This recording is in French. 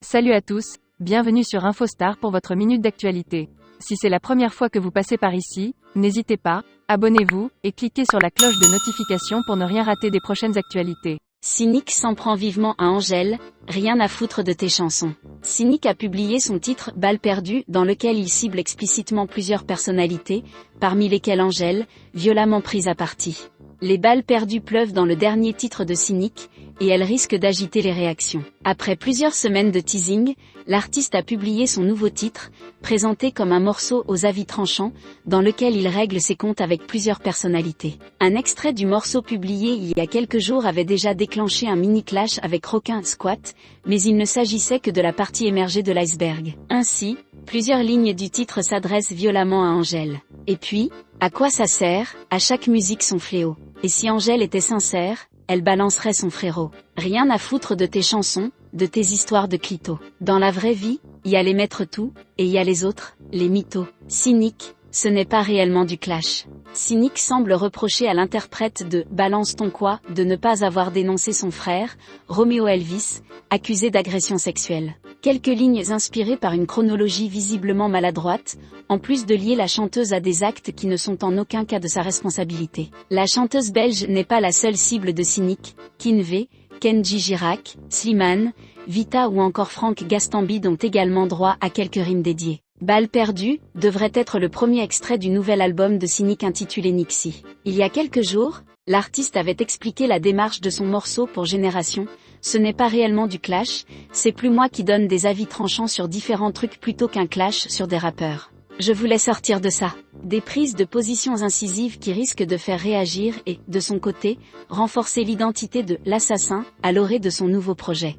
Salut à tous, bienvenue sur InfoStar pour votre minute d'actualité. Si c'est la première fois que vous passez par ici, n'hésitez pas, abonnez-vous, et cliquez sur la cloche de notification pour ne rien rater des prochaines actualités. Cynic s'en prend vivement à Angèle, rien à foutre de tes chansons. Cynic a publié son titre « Balle perdue » dans lequel il cible explicitement plusieurs personnalités, parmi lesquelles Angèle, violemment prise à partie. Les balles perdues pleuvent dans le dernier titre de Cynic, et elles risquent d'agiter les réactions. Après plusieurs semaines de teasing, l'artiste a publié son nouveau titre, présenté comme un morceau aux avis tranchants, dans lequel il règle ses comptes avec plusieurs personnalités. Un extrait du morceau publié il y a quelques jours avait déjà déclenché un mini clash avec Requin Squat, mais il ne s'agissait que de la partie émergée de l'iceberg. Ainsi, plusieurs lignes du titre s'adressent violemment à Angèle. Et puis, à quoi ça sert, à chaque musique son fléau. Et si Angèle était sincère, elle balancerait son frérot. Rien à foutre de tes chansons, de tes histoires de clito. Dans la vraie vie, il y a les maîtres tout, et il y a les autres, les mythos. Cynic, ce n'est pas réellement du clash. Cynic semble reprocher à l'interprète de « Balance ton quoi » de ne pas avoir dénoncé son frère, Romeo Elvis, accusé d'agression sexuelle. Quelques lignes inspirées par une chronologie visiblement maladroite, en plus de lier la chanteuse à des actes qui ne sont en aucun cas de sa responsabilité. La chanteuse belge n'est pas la seule cible de Cynic, Kinvey, Kenji Girac, Slimane, Vita ou encore Franck Gastambide ont également droit à quelques rimes dédiées. Balle perdue devrait être le premier extrait du nouvel album de Cynic intitulé Nixie. Il y a quelques jours, l'artiste avait expliqué la démarche de son morceau pour Génération. Ce n'est pas réellement du clash, c'est plus moi qui donne des avis tranchants sur différents trucs plutôt qu'un clash sur des rappeurs. Je voulais sortir de ça. Des prises de positions incisives qui risquent de faire réagir et, de son côté, renforcer l'identité de l'assassin à l'orée de son nouveau projet.